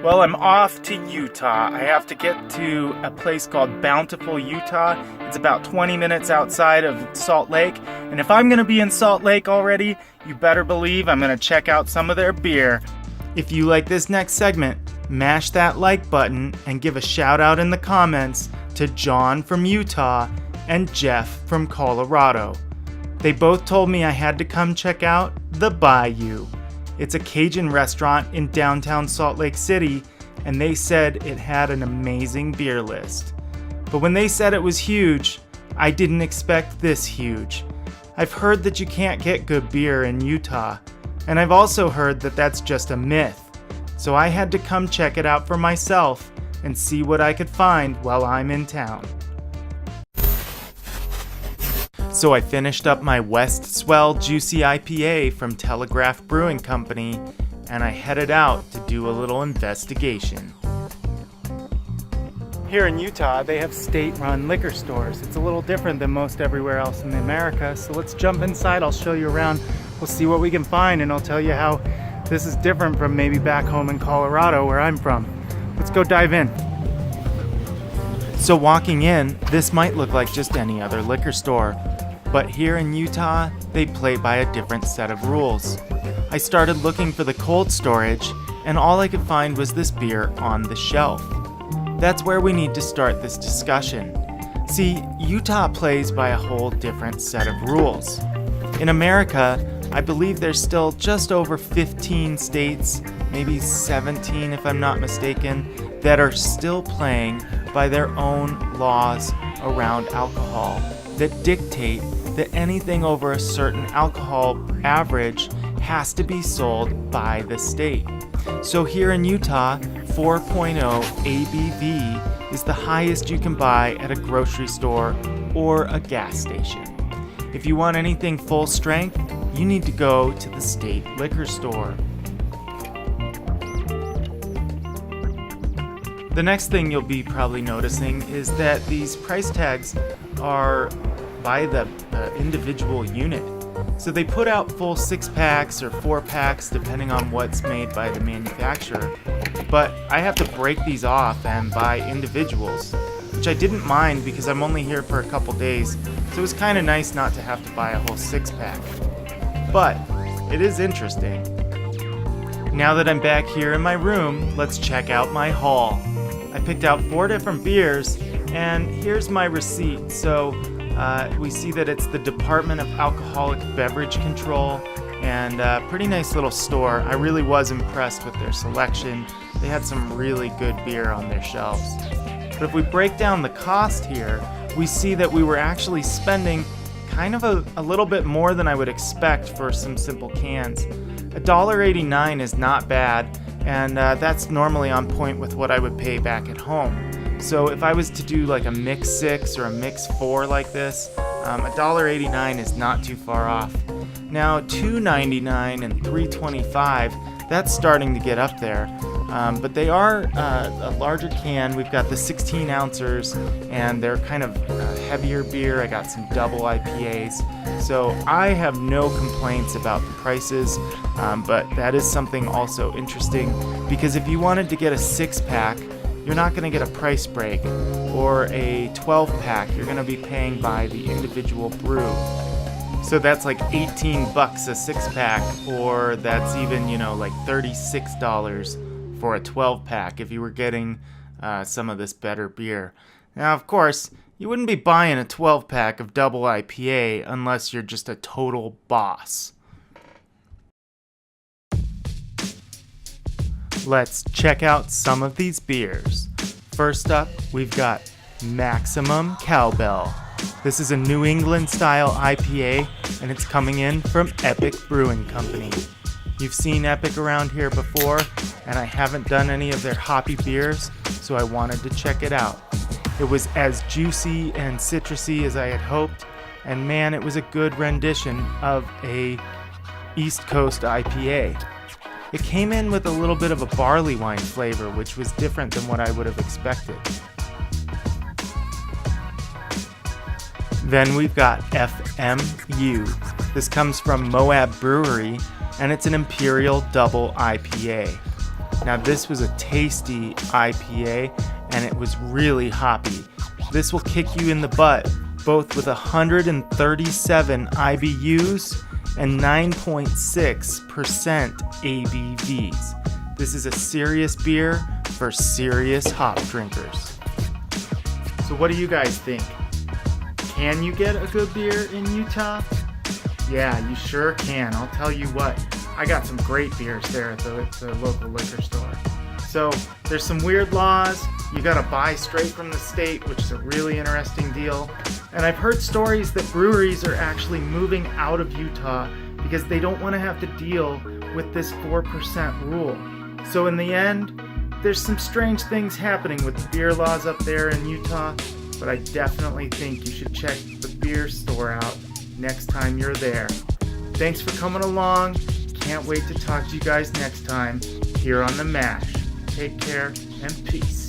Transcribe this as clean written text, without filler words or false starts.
Well, I'm off to Utah. I have to get to a place called Bountiful, Utah. It's about 20 minutes outside of Salt Lake. And if I'm going to be in Salt Lake already, you better believe I'm going to check out some of their beer. If you like this next segment, mash that like button and give a shout out in the comments to John from Utah and Jeff from Colorado. They both told me I had to come check out the Bayou. It's a Cajun restaurant in downtown Salt Lake City, and they said it had an amazing beer list. But when they said it was huge, I didn't expect this huge. I've heard that you can't get good beer in Utah, and I've also heard that that's just a myth. So I had to come check it out for myself and see what I could find while I'm in town. So I finished up my West Swell Juicy IPA from Telegraph Brewing Company, and I headed out to do a little investigation. Here in Utah, they have state-run liquor stores. It's a little different than most everywhere else in America, so let's jump inside. I'll show you around. We'll see what we can find, and I'll tell you how this is different from maybe back home in Colorado, where I'm from. Let's go dive in. So walking in, this might look like just any other liquor store. But here in Utah, they play by a different set of rules. I started looking for the cold storage, and all I could find was this beer on the shelf. That's where we need to start this discussion. See, Utah plays by a whole different set of rules. In America, I believe there's still just over 15 states, maybe 17 if I'm not mistaken, that are still playing by their own laws around alcohol that dictate that anything over a certain alcohol average has to be sold by the state. So here in Utah, 4.0 ABV is the highest you can buy at a grocery store or a gas station. If you want anything full strength, you need to go to the state liquor store. The next thing you'll be probably noticing is that these price tags are by the individual unit. So they put out full 6-packs or 4-packs depending on what's made by the manufacturer. But I have to break these off and buy individuals, which I didn't mind because I'm only here for a couple days, so it was kind of nice not to have to buy a whole 6-pack. But it is interesting. Now that I'm back here in my room, let's check out my haul. I picked out 4 different beers, and here's my receipt. So we see that it's the Department of Alcoholic Beverage Control, and a pretty nice little store. I really was impressed with their selection. They had some really good beer on their shelves. But if we break down the cost here, we see that we were actually spending kind of a little bit more than I would expect for some simple cans. $1.89 is not bad, and that's normally on point with what I would pay back at home. So if I was to do like a mix 6 or a mix 4 like this, $1.89 is not too far off. Now $2.99 and $3.25, that's starting to get up there. But they are a larger can. We've got the 16 ounces, and they're kind of heavier beer. I got some double IPAs. So I have no complaints about the prices, but that is something also interesting, because if you wanted to get a 6-pack, you're not going to get a price break, or a 12-pack, you're going to be paying by the individual brew. So that's like $18 a 6-pack, or that's even, like $36 for a 12-pack if you were getting some of this better beer. Now, of course, you wouldn't be buying a 12-pack of double IPA unless you're just a total boss. Let's check out some of these beers. First up, we've got Maximum Cowbell. This is a New England style IPA, and it's coming in from Epic Brewing Company. You've seen Epic around here before, and I haven't done any of their hoppy beers, so I wanted to check it out. It was as juicy and citrusy as I had hoped, and man, it was a good rendition of a East Coast IPA. It came in with a little bit of a barley wine flavor, which was different than what I would have expected. Then we've got FMU. This comes from Moab Brewery, and it's an Imperial Double IPA. Now this was a tasty IPA and it was really hoppy. This will kick you in the butt, both with 137 IBUs and 9.6% ABVs. This is a serious beer for serious hop drinkers. So what do you guys think? Can you get a good beer in Utah? Yeah, you sure can. I'll tell you what, I got some great beers there at the local liquor store. So there's some weird laws. You gotta buy straight from the state, which is a really interesting deal. And I've heard stories that breweries are actually moving out of Utah because they don't want to have to deal with this 4% rule. So in the end, there's some strange things happening with the beer laws up there in Utah, but I definitely think you should check the beer store out next time you're there. Thanks for coming along. Can't wait to talk to you guys next time here on The Mash. Take care and peace.